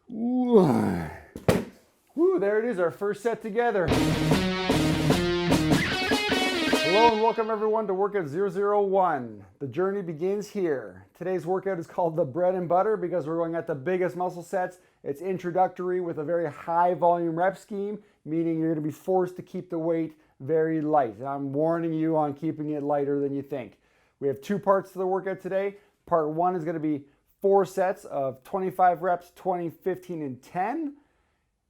Woo, there it is, our first set together. Hello and welcome everyone to workout 001. The journey begins here. Today's workout is called the bread and butter because we're going at the biggest muscle sets. It's introductory with a very high volume rep scheme, meaning you're going to be forced to keep the weight very light. And I'm warning you on keeping it lighter than you think. We have two parts to the workout today. Part one is going to be 4 sets of 25 reps, 20, 15, and 10.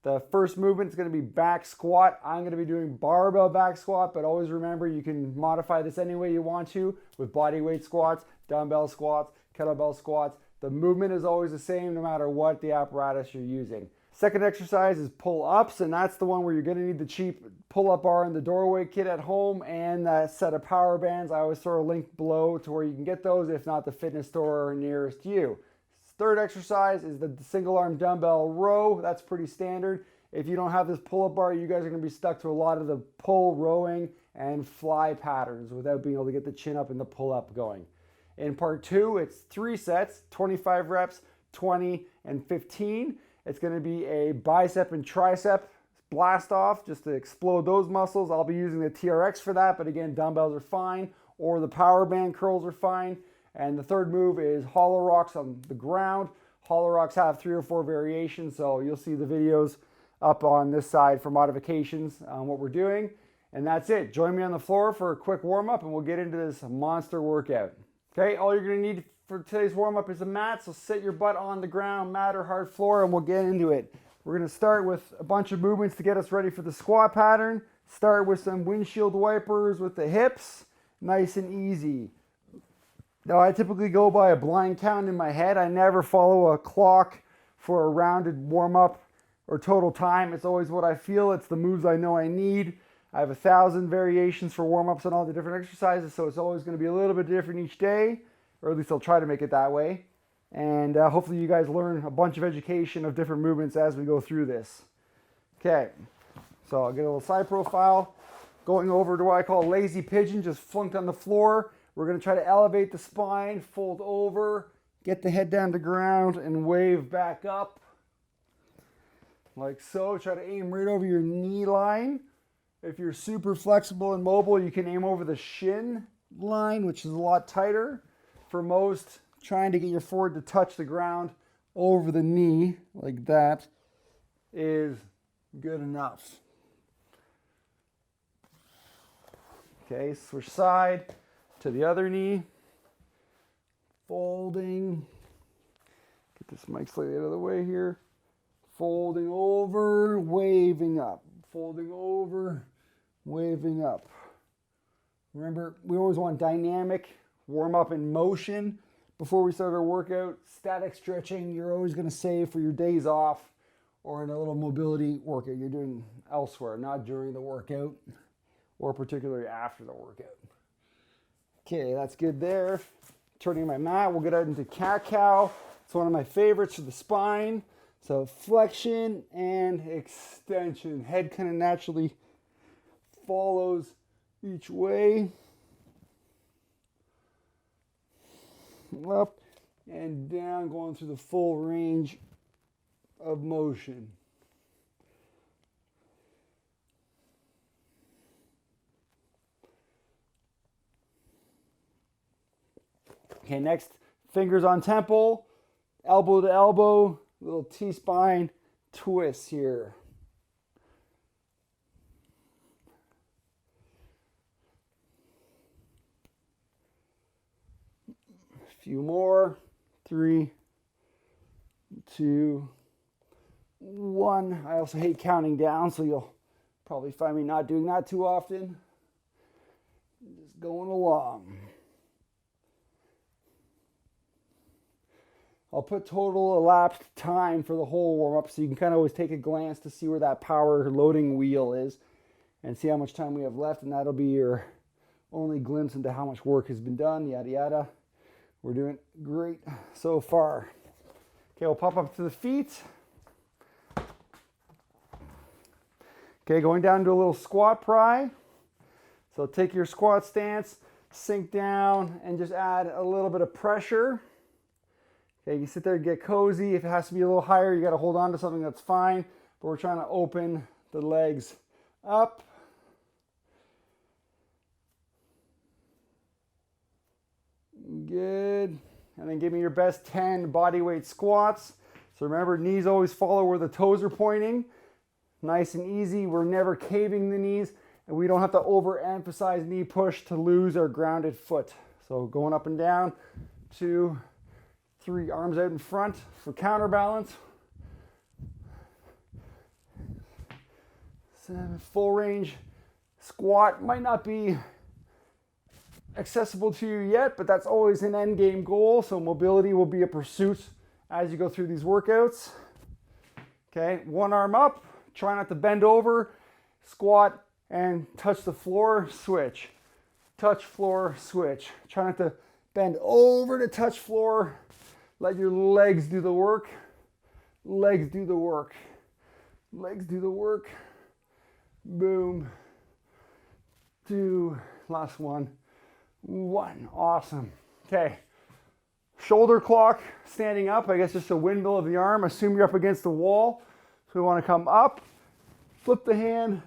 The first movement is going to be back squat. I'm going to be doing barbell back squat, but always remember you can modify this any way you want to with bodyweight squats, dumbbell squats, kettlebell squats. The movement is always the same no matter what the apparatus you're using. Second exercise is pull-ups, and that's the one where you're going to need the cheap pull-up bar in the doorway kit at home and that set of power bands. I always throw a link below to where you can get those, if not the fitness store nearest you. Third exercise is the single arm dumbbell row. That's pretty standard. If you don't have this pull-up bar, you guys are going to be stuck to a lot of the pull, rowing, and fly patterns without being able to get the chin up and the pull-up going. In part two, it's 3 sets, 25 reps, 20, and 15. It's going to be a bicep and tricep blast off just to explode those muscles. I'll be using the TRX for that, but again, dumbbells are fine, or the power band curls are fine. And the third move is hollow rocks on the ground. Hollow rocks have 3 or 4 variations, so you'll see the videos up on this side for modifications on what we're doing. And that's it. Join me on the floor for a quick warm-up and we'll get into this monster workout. Okay, all you're gonna need for today's warm-up is a mat, so sit your butt on the ground, mat or hard floor, and we'll get into it. We're gonna start with a bunch of movements to get us ready for the squat pattern. Start with some windshield wipers with the hips, nice and easy. Now, I typically go by a blind count in my head. I never follow a clock for a rounded warm-up or total time. It's always what I feel. It's the moves I know I need. I have 1,000 variations for warm-ups on all the different exercises, so it's always going to be a little bit different each day, or at least I'll try to make it that way. And hopefully you guys learn a bunch of education of different movements as we go through this. Okay, so I'll get a little side profile. Going over to what I call a lazy pigeon, just flunked on the floor. We're going to try to elevate the spine, fold over, get the head down to ground, and wave back up. Like so. Try to aim right over your knee line. If you're super flexible and mobile, you can aim over the shin line, which is a lot tighter. For most, trying to get your forward to touch the ground over the knee, like that, is good enough. Okay, switch side. To the other knee, folding, get this mic slightly out of the way here, folding over, waving up, folding over, waving up. Remember, we always want dynamic warm-up and motion before we start our workout. Static stretching, you're always going to save for your days off or in a little mobility workout you're doing elsewhere, not during the workout or particularly after the workout. Okay, that's good there. Turning my mat, we'll get out into cat-cow. It's one of my favorites for the spine. So flexion and extension. Head kind of naturally follows each way. Up and down, going through the full range of motion. Okay, next, fingers on temple, elbow to elbow, little T-spine twist here. A few more. 3, 2, 1. I also hate counting down, so you'll probably find me not doing that too often. Just going along. I'll put total elapsed time for the whole warm-up so you can kind of always take a glance to see where that power loading wheel is and see how much time we have left, and that'll be your only glimpse into how much work has been done, yada yada. We're doing great so far. Okay, we'll pop up to the feet. Okay, going down to a little squat pry. So take your squat stance, sink down, and just add a little bit of pressure. Okay, you sit there and get cozy. If it has to be a little higher, you got to hold on to something, that's fine. But we're trying to open the legs up. Good. And then give me your best 10 body weight squats. So remember, knees always follow where the toes are pointing. Nice and easy. We're never caving the knees, and we don't have to overemphasize knee push to lose our grounded foot. So going up and down, 2, 3, arms out in front for counterbalance. 7, full range squat. Might not be accessible to you yet, but that's always an end game goal. So mobility will be a pursuit as you go through these workouts. Okay, one arm up, try not to bend over, squat and touch the floor, switch. Touch floor, switch. Try not to bend over to touch floor. Let your legs do the work. Legs do the work. Legs do the work. Boom. 2, last one. 1, awesome. Okay, shoulder clock, standing up, I guess just a windmill of the arm. Assume you're up against the wall. So we want to come up, flip the hand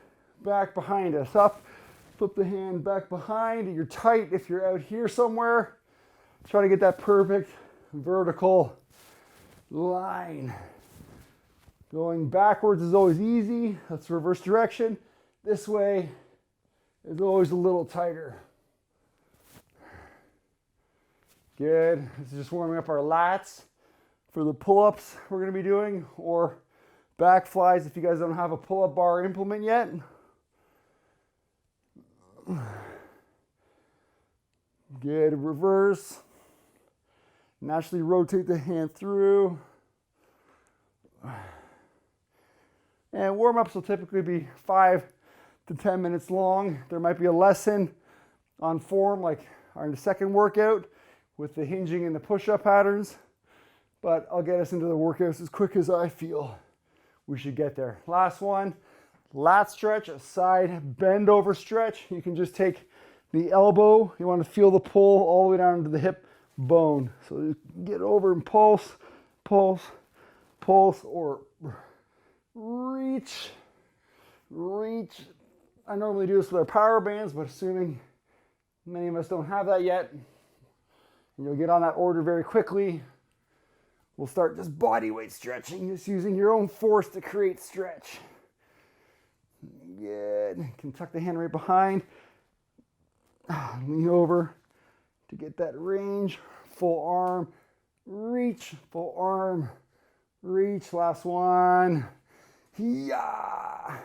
back behind us, up, flip the hand back behind. You're tight if you're out here somewhere. Try to get that perfect vertical line. Going backwards is always easy. Let's reverse direction. This way is always a little tighter. Good. This is just warming up our lats for the pull-ups we're going to be doing, or back flies if you guys don't have a pull-up bar implement yet. Good. Reverse. Naturally rotate the hand through. And warm-ups will typically be 5 to 10 minutes long. There might be a lesson on form like our second workout with the hinging and the push-up patterns, but I'll get us into the workouts as quick as I feel we should get there. Last one, lat stretch, a side bend over stretch. You can just take the elbow, you want to feel the pull all the way down to the hip bone. So get over and pulse, pulse, pulse, or reach, reach. I normally do this with our power bands, but assuming many of us don't have that yet, and you'll get on that order very quickly, we'll start just body weight stretching, just using your own force to create stretch. Good. You can tuck the hand right behind. Lean over to get that range. Full arm, reach, full arm, reach. Last one. Yeah.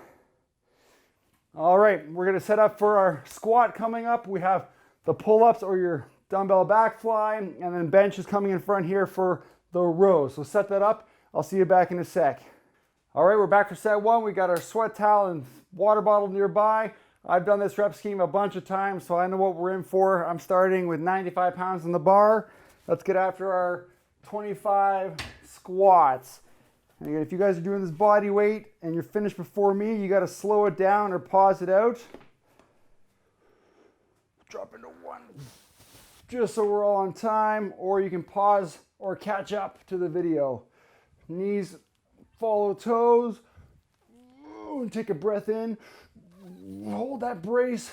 All right, we're gonna set up for our squat coming up. We have the pull-ups or your dumbbell back fly, and then bench is coming in front here for the rows. So set that up. I'll see you back in a sec. All right, we're back for set 1. We got our sweat towel and water bottle nearby. I've done this rep scheme a bunch of times, so I know what we're in for. I'm starting with 95 pounds on the bar. Let's get after our 25 squats. And again, if you guys are doing this body weight and you're finished before me, you got to slow it down or pause it out. Drop into 1. Just so we're all on time, or you can pause or catch up to the video. Knees follow toes. Take a breath in. Hold that brace.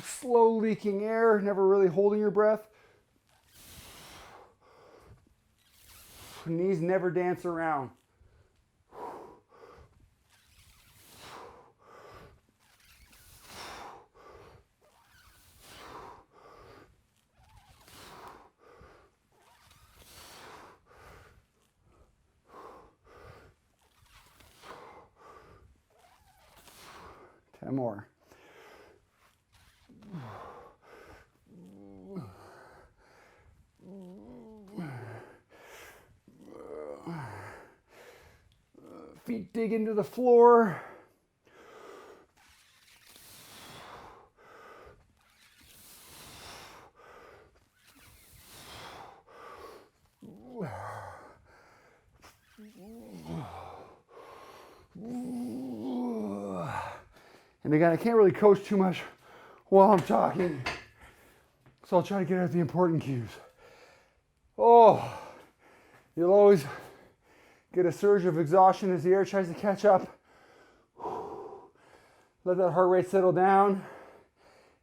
Slow leaking air, never really holding your breath. Knees never dance around. 10 more. Feet dig into the floor. And again, I can't really coach too much while I'm talking, so I'll try to get out the important cues. Oh, you'll always get a surge of exhaustion as the air tries to catch up. Let that heart rate settle down.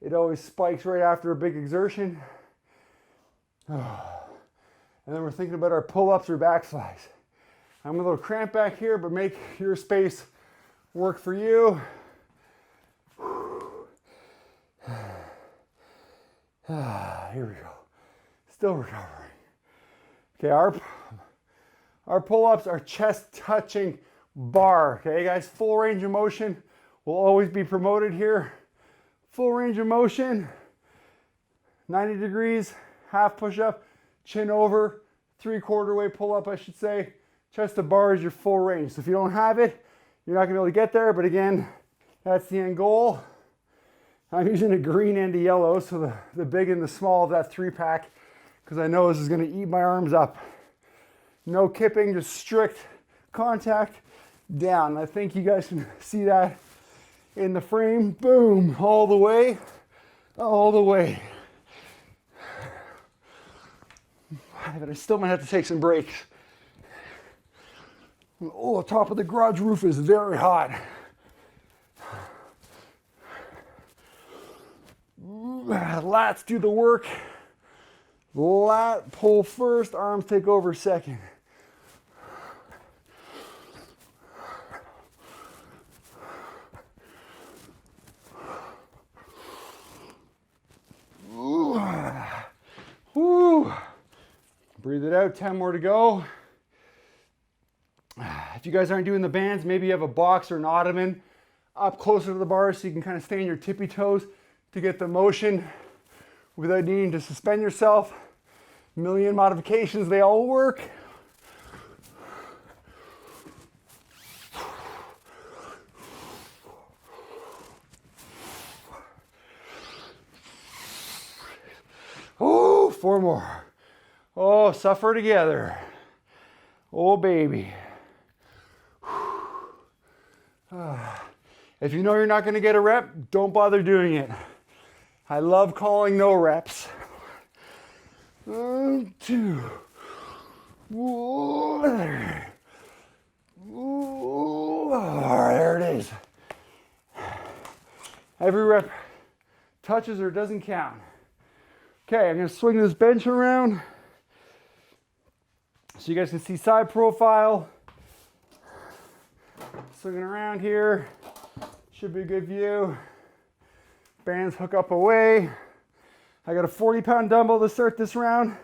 It always spikes right after a big exertion. And then we're thinking about our pull-ups or back flies. I'm a little cramped back here, but make your space work for you. Here we go. Still recovering. Okay, our pull-ups are chest touching bar. Okay, guys, full range of motion will always be promoted here. Full range of motion, 90 degrees, half push-up, chin over, 3/4 way pull-up, I should say. Chest to bar is your full range. So if you don't have it, you're not gonna be able to get there, but again, that's the end goal. I'm using a green and a yellow, so the big and the small of that 3-pack, because I know this is gonna eat my arms up. No kipping, just strict contact down. I think you guys can see that in the frame. Boom, all the way, all the way. But I still might have to take some breaks. Oh, the top of the garage roof is very hot. Lats do the work. Lat pull first, arms take over second. Woo. Breathe it out, 10 more to go. If you guys aren't doing the bands, maybe you have a box or an ottoman up closer to the bar so you can kind of stay on your tippy toes to get the motion without needing to suspend yourself. Million modifications, they all work. Oh, 4 more. Oh, suffer together. Oh, baby. If you know you're not going to get a rep, don't bother doing it. I love calling no reps. 1, 2. There it is. Every rep touches or doesn't count. Okay, I'm going to swing this bench around so you guys can see side profile. Swinging around here. Should be a good view. Bands hook up away. I got a 40-pound dumbbell to start this round.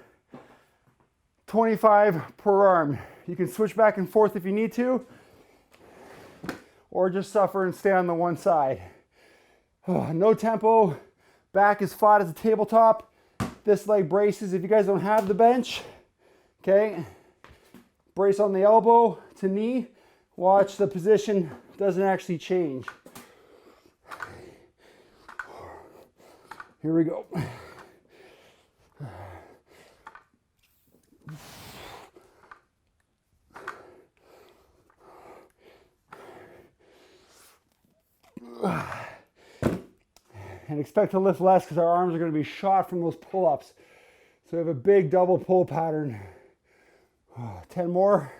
25 per arm. You can switch back and forth if you need to, or just suffer and stay on the one side. No tempo. Back is flat as a tabletop. This leg braces if you guys don't have the bench. Okay. Brace on the elbow to knee. Watch the position doesn't actually change. Here we go. And expect to lift less because our arms are going to be shot from those pull-ups. So we have a big double pull pattern. 10 more.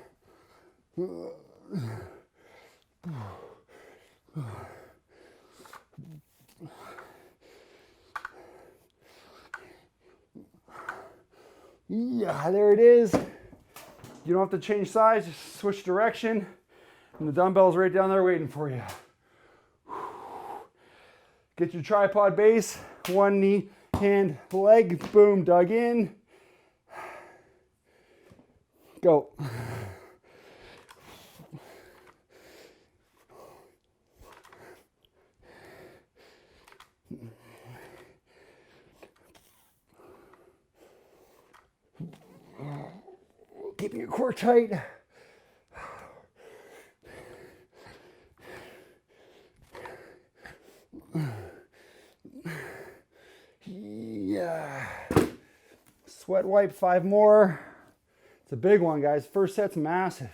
Yeah, there it is. You don't have to change size, just switch direction. And the dumbbell's right down there waiting for you. Get your tripod base, one knee, hand, leg, boom, dug in. Go. Keeping your core tight. Yeah. Sweat wipe, 5 more. It's a big one, guys. First set's massive.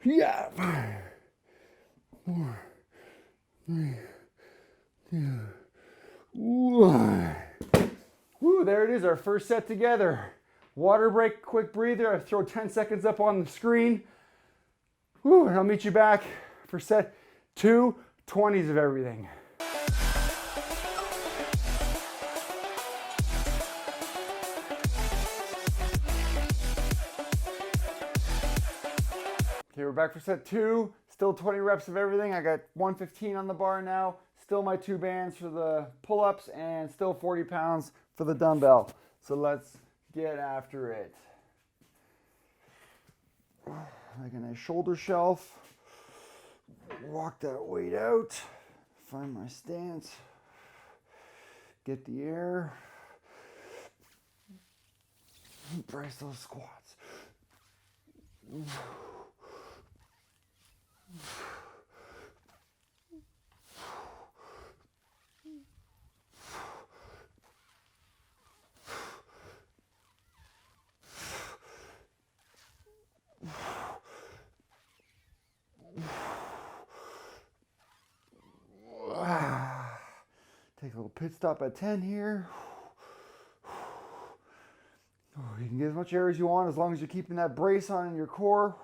Yeah. 5, 4, 3, 2, 1. Woo, there it is, our first set together. Water break, quick breather. I throw 10 seconds up on the screen. Whew, and I'll meet you back for set 2, 20s of everything. Okay, we're back for set 2. Still 20 reps of everything. I got 115 on the bar now. Still my 2 bands for the pull-ups and still 40 pounds for the dumbbell. So let's get after it. Like a nice shoulder shelf. Walk that weight out. Find my stance. Get the air. Brace those squats. Take a little pit stop at 10 here. You can get as much air as you want as long as you're keeping that brace on in your core.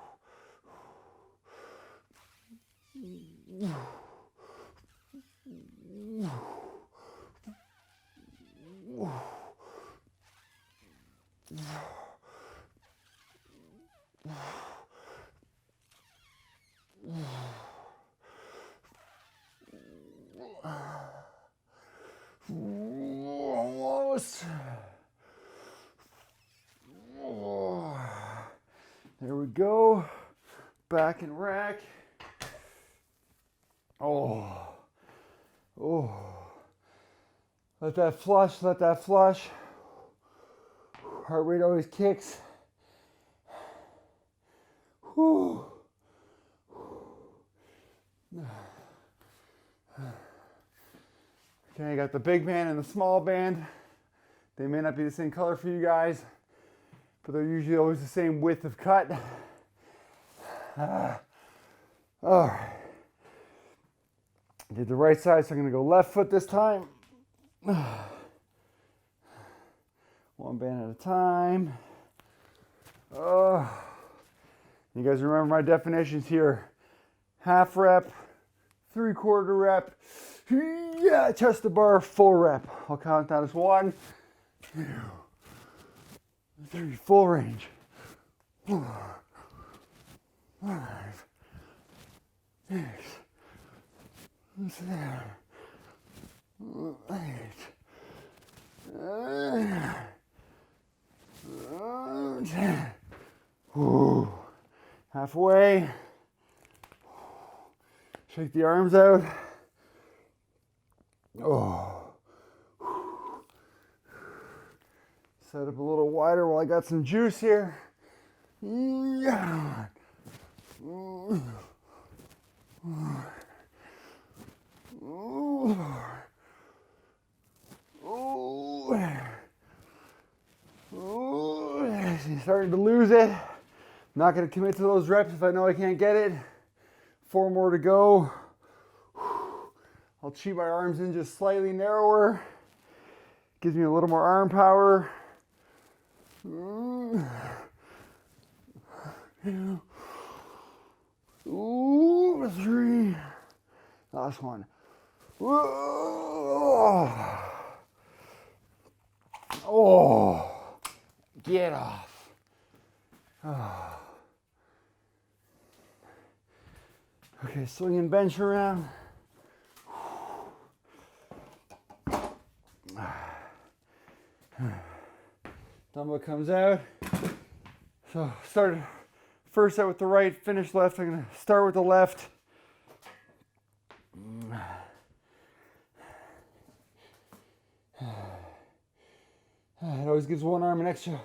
Almost. There we go. Back and rack. Oh. Let that flush, let that flush. Heart rate always kicks. Whew. Okay, I got the big band and the small band. They may not be the same color for you guys, but they're usually always the same width of cut. All right. Did the right side, so I'm gonna go left foot this time. One band at a time. You guys remember my definitions here. Half rep, 3/4 rep, yeah, chest to bar, full rep. I'll count that as 1, 2, 3, full range. 4, 5, 6, 7, 8, 9, 10. Ooh. Halfway. Shake the arms out. Oh. Set up a little wider while I got some juice here. Yeah. Starting to lose it. Not going to commit to those reps if I know I can't get it. 4 more to go. I'll cheat my arms in just slightly narrower. Gives me a little more arm power. 3. Last one. Oh, get off. Okay, swinging bench around. Dumbbell comes out. So start first set with the right, finish left. I'm gonna start with the left. It always gives one arm an extra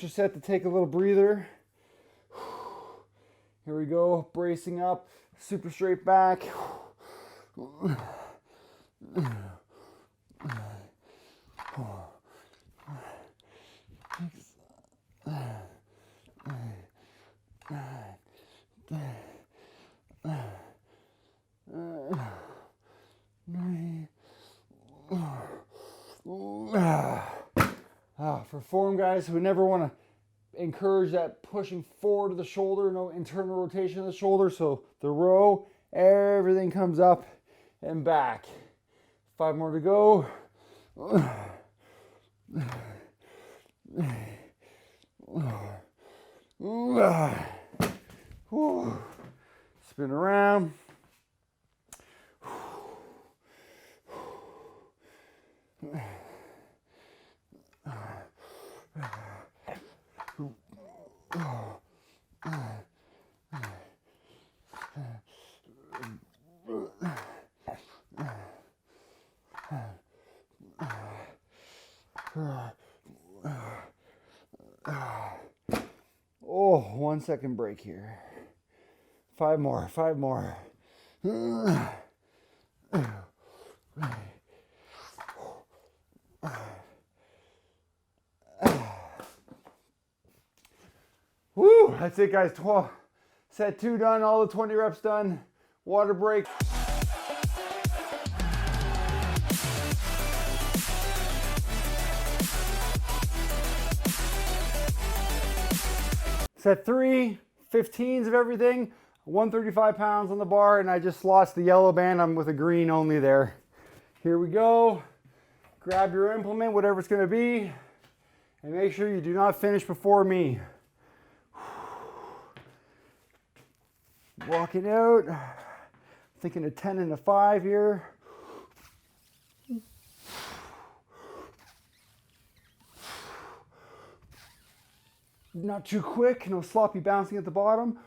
set to take a little breather. Here we go, bracing up, super straight back. For form guys who never want to encourage that pushing forward of the shoulder, no internal rotation of the shoulder, so the row, everything comes up and back. 5 more to go. Spin around. Oh, 1 second break here. 5 more, 5 more. Woo, that's it guys. 12. Set 2 done, all the 20 reps done. Water break. Set 3, 15s of everything, 135 pounds on the bar, and I just lost the yellow band. I'm with a green only there. Here we go. Grab your implement, whatever it's gonna be, and make sure you do not finish before me. Walking out, thinking a 10 and a 5 here. Not too quick, no sloppy bouncing at the bottom.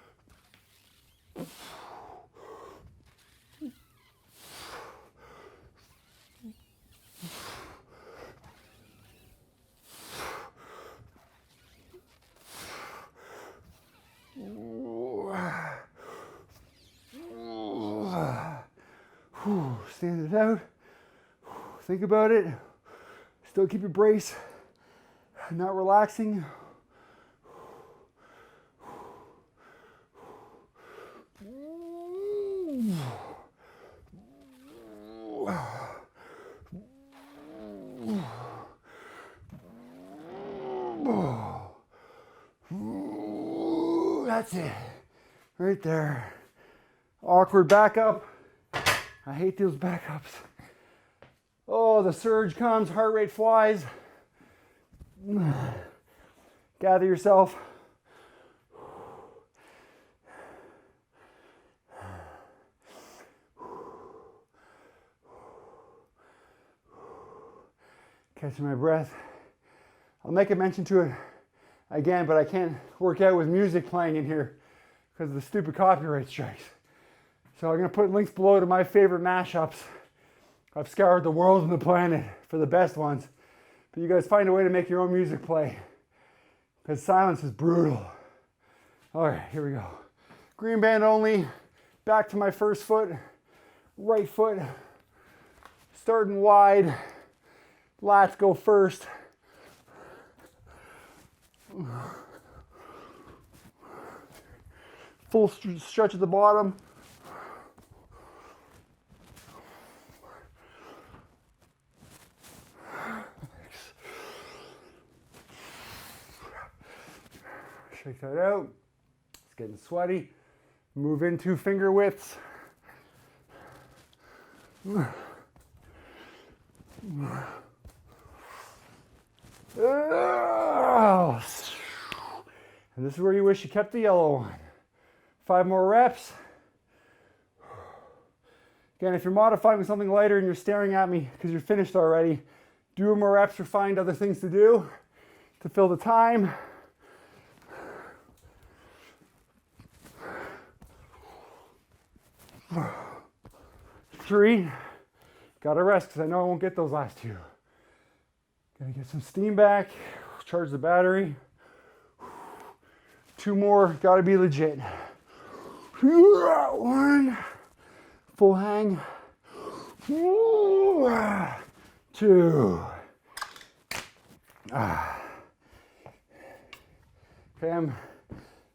Stand it out. Think about it. Still keep your brace. Not relaxing. That's it. Right there. Awkward backup. I hate those backups. Oh, the surge comes, heart rate flies. Gather yourself. Catching my breath. I'll make a mention to it again, but I can't work out with music playing in here because of the stupid copyright strikes. So I'm gonna put links below to my favorite mashups. I've scoured the world and the planet for the best ones. But you guys find a way to make your own music play, because silence is brutal. All right, here we go. Green band only, back to my first foot, right foot, starting wide, lats go first. Full stretch at the bottom. Shake that out. It's getting sweaty. Move into finger widths. And this is where you wish you kept the yellow one. 5 more reps. Again, if you're modifying with something lighter and you're staring at me because you're finished already, do more reps or find other things to do to fill the time. Three, gotta rest because I know I won't get those last 2. Gotta get some steam back, charge the battery. 2 more, gotta be legit. 1, full hang. 2. Okay, I'm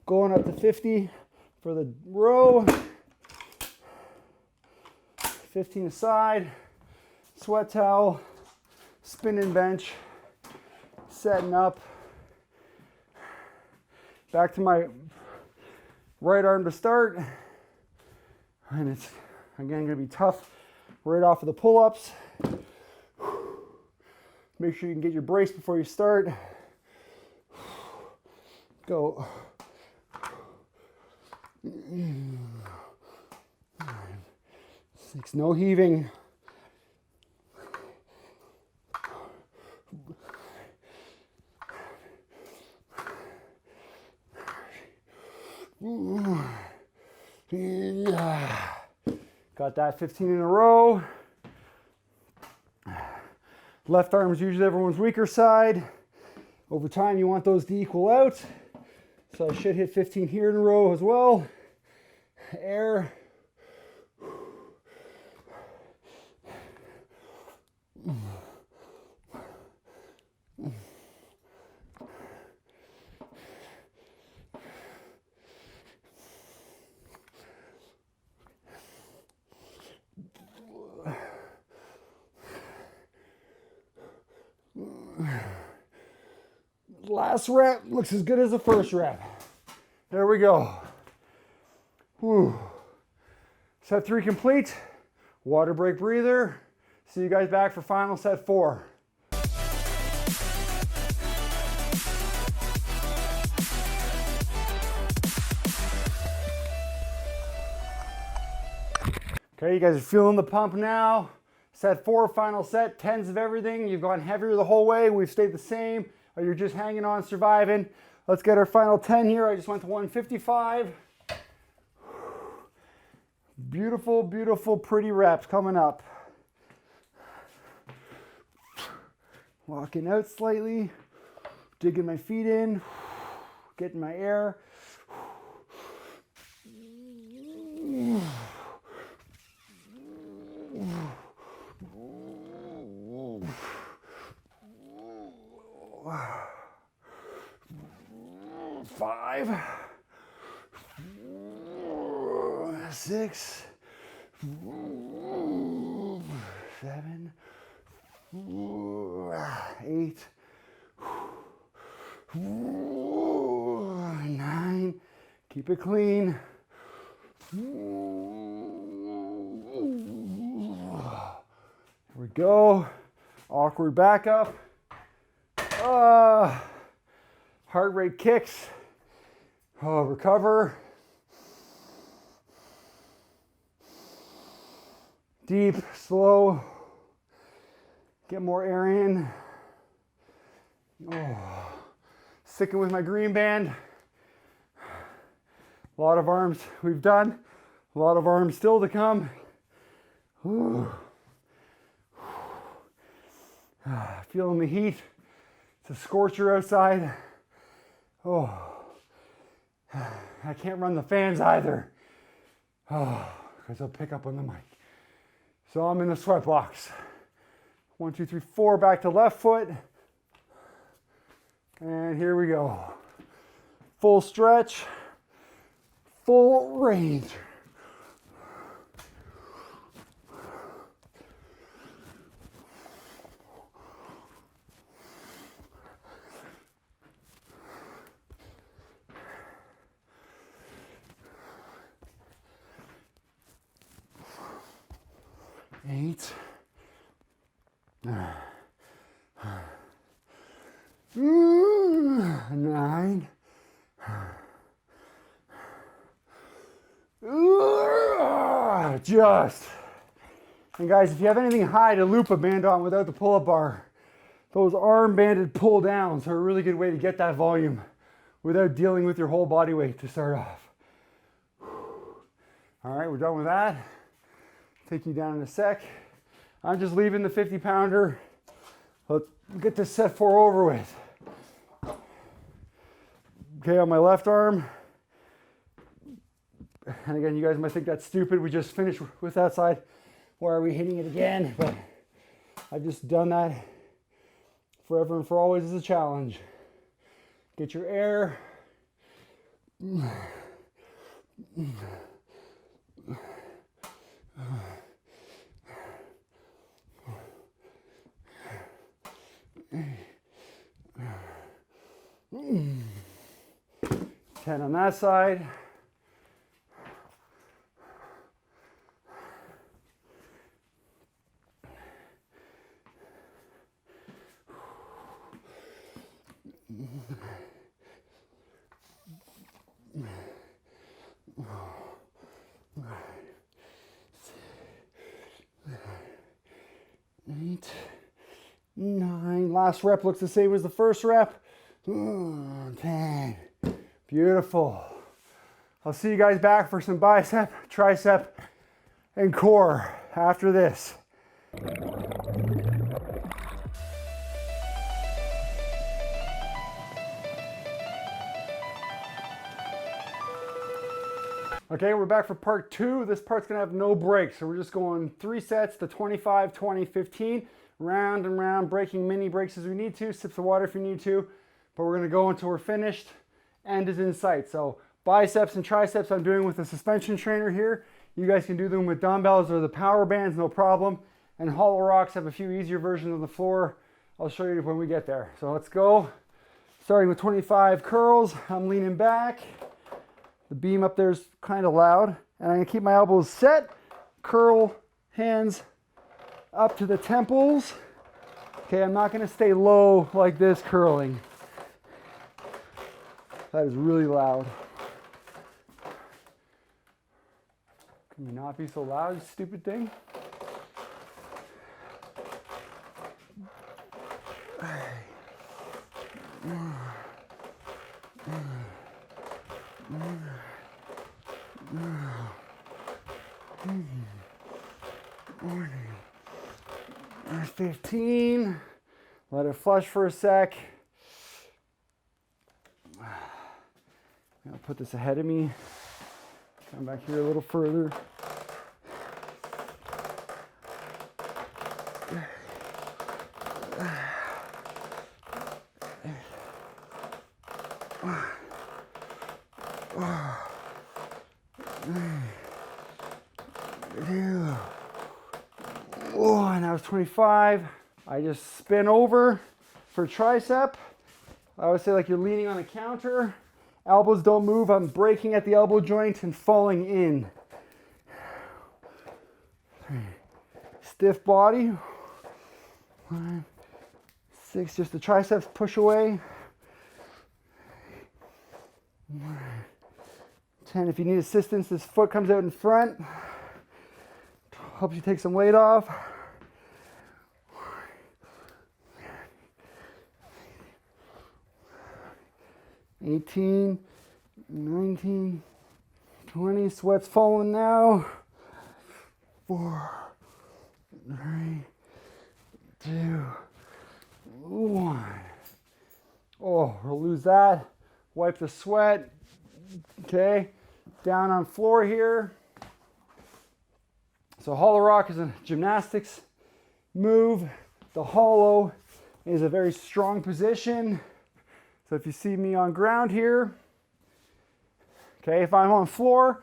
going up to 50 for the row. 15 aside, sweat towel, spinning bench, setting up. Back to my right arm to start. And it's, again, gonna be tough right off of the pull-ups. Make sure you can get your brace before you start. Go. 6, no heaving. 5. Got that 15 in a row. Left arm is usually everyone's weaker side. Over time, you want those to equal out. So I should hit 15 here in a row as well. Air. Last rep looks as good as the first rep. There we go. Whew. Set 3 complete. Water break breather. See you guys back for final set 4. Okay, you guys are feeling the pump now. Set 4, final set, 10s of everything. You've gone heavier the whole way. We've stayed the same. Or you're just hanging on, surviving. Let's get our final 10 here. I just went to 155. Beautiful, beautiful, pretty reps coming up. Walking out slightly, digging my feet in, getting my air. 5, 6, 7, 8, 9. Keep it clean. Here we go. Awkward back up. Heart rate kicks. Recover. Deep, slow. Get more air in. Sticking with my green band. A lot of arms we've done. A lot of arms still to come. Feeling the heat. It's a scorcher outside. I can't run the fans either. Because they'll pick up on the mic. So I'm in the sweat box. 1, 2, 3, 4, back to left foot. And here we go. Full stretch, full range. Eight. 9. Just. And guys, if you have anything high to loop a band on without the pull-up bar, those arm-banded pull-downs are a really good way to get that volume without dealing with your whole body weight to start off. All right, we're done with that. Take you down in a sec. I'm just leaving the 50-pounder. Let's get this set 4 over with. Okay, on my left arm. And again, you guys might think that's stupid. We just finished with that side. Why are we hitting it again? But I've just done that forever and for always as a challenge. Get your air. 9. on that side. Eight, 9. Last rep looks the same as the first rep. 10. Beautiful. I'll see you guys back for some bicep, tricep, and core after this. Okay, we're back for part 2. This part's gonna have no breaks. So we're just going 3 sets to 25, 20, 15, round and round, breaking mini breaks as we need to, sips of water if you need to, but we're gonna go until we're finished. End is in sight. So biceps and triceps I'm doing with a suspension trainer here. You guys can do them with dumbbells or the power bands, no problem. And hollow rocks have a few easier versions on the floor. I'll show you when we get there. So let's go. Starting with 25 curls, I'm leaning back. The beam up there is kind of loud, and I'm gonna keep my elbows set, curl, hands up to the temples. Okay, I'm not gonna stay low like this curling. That is really loud. Can you not be so loud, you stupid thing? There's 15. Let it flush for a sec. I'll put this ahead of me. Come back here a little further. And that was 25. I just spin over for tricep. I would say like you're leaning on a counter. Elbows don't move. I'm breaking at the elbow joint and falling in. Stiff body. 5, 6, just the triceps push away. 10, if you need assistance, this foot comes out in front. Helps you take some weight off. 18, 19, 20, sweat's falling now. 4, 3, 2, 1. Oh, we'll lose that. Wipe the sweat. Okay, down on floor here. So hollow rock is a gymnastics move. The hollow is a very strong position. So if you see me on ground here, okay, if I'm on floor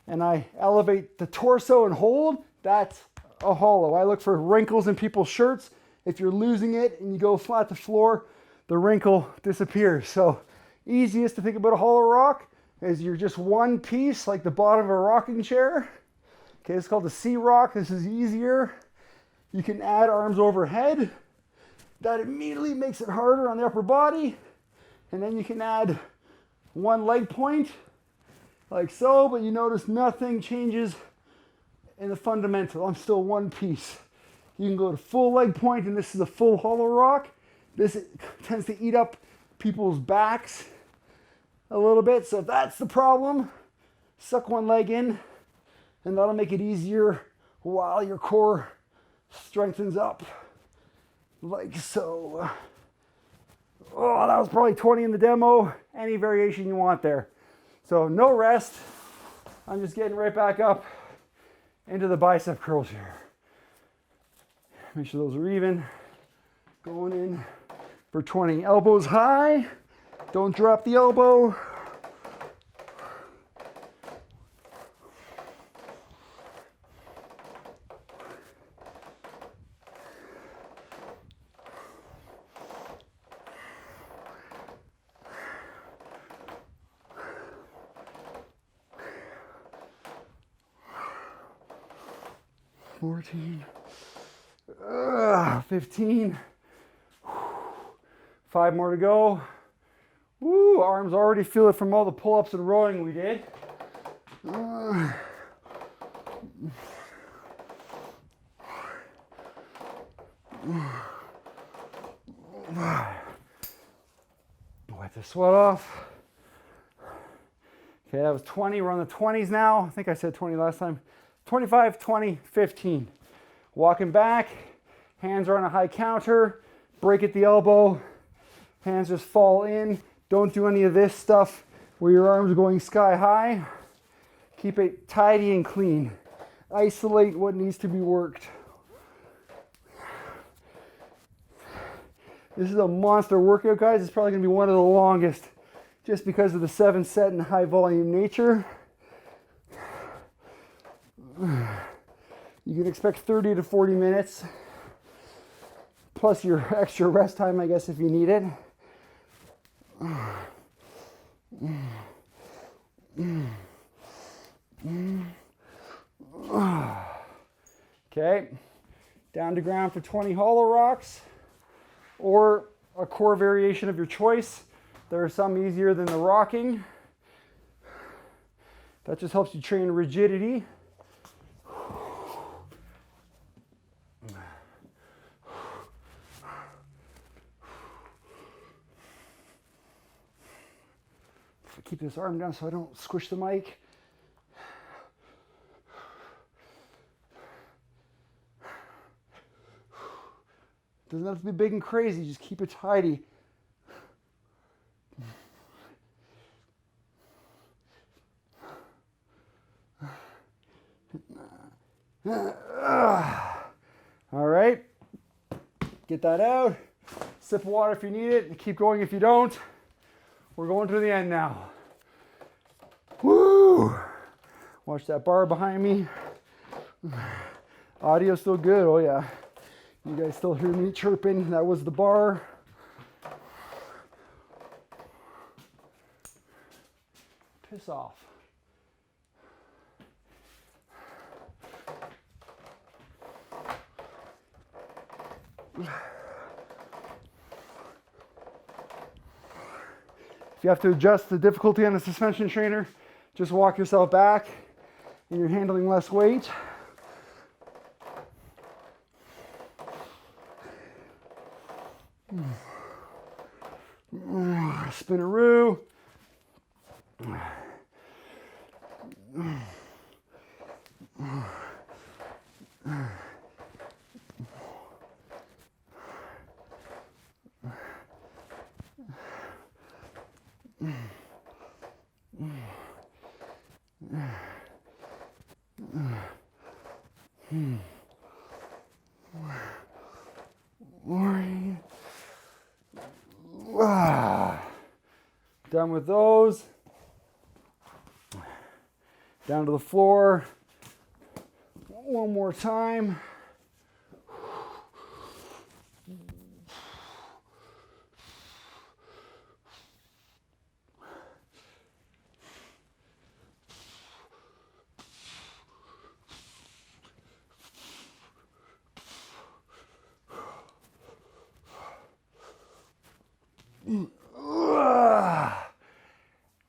and I elevate the torso and hold, that's a hollow. I look for wrinkles in people's shirts. If you're losing it and you go flat to floor, the wrinkle disappears. So easiest to think about a hollow rock is you're just one piece, like the bottom of a rocking chair. Okay, it's called the C rock. This is easier. You can add arms overhead. That immediately makes it harder on the upper body. And then you can add one leg point, like so, but you notice nothing changes in the fundamental. I'm still one piece. You can go to full leg point, and this is a full hollow rock. This tends to eat up people's backs a little bit. So if that's the problem, suck one leg in, and that'll make it easier while your core strengthens up, like so. Oh, that was probably 20 in the demo. Any variation you want there. So no rest. I'm just getting right back up into the bicep curls here. Make sure those are even. Going in for 20. Elbows high. Don't drop the elbow. 14, 15, 5 more to go. Woo, arms already feel it from all the pull-ups and rowing we did. Boy, the sweat off. Okay, that was 20. We're on the 20s now. I think I said 20 last time. 25, 20, 15. Walking back, hands are on a high counter, break at the elbow, hands just fall in. Don't do any of this stuff where your arms are going sky high. Keep it tidy and clean. Isolate what needs to be worked. This is a monster workout, guys. It's probably gonna be one of the longest just because of the 7-set and high volume nature. You can expect 30 to 40 minutes, plus your extra rest time, I guess, if you need it. Okay, down to ground for 20 hollow rocks, or a core variation of your choice. There are some easier than the rocking. That just helps you train rigidity. Keep this arm down so I don't squish the mic. Doesn't have to be big and crazy, just keep it tidy. All right, get that out. Sip of water if you need it, and keep going if you don't. We're going to the end now. Woo! Watch that bar behind me. Audio's still good, oh yeah. You guys still hear me chirping? That was the bar. Piss off. If you have to adjust the difficulty on the suspension trainer, just walk yourself back and you're handling less weight. Spinaroo. Done with those. Down to the floor. One more time.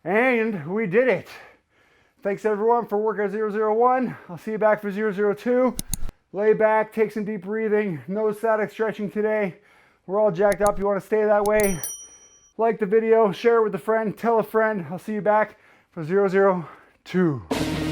And we did it. Thanks everyone for workout 001. I'll see you back for 002. Lay back, take some deep breathing. No static stretching today. We're all jacked up. You want to stay that way. Like the video, share it with a friend, tell a friend. I'll see you back for 002.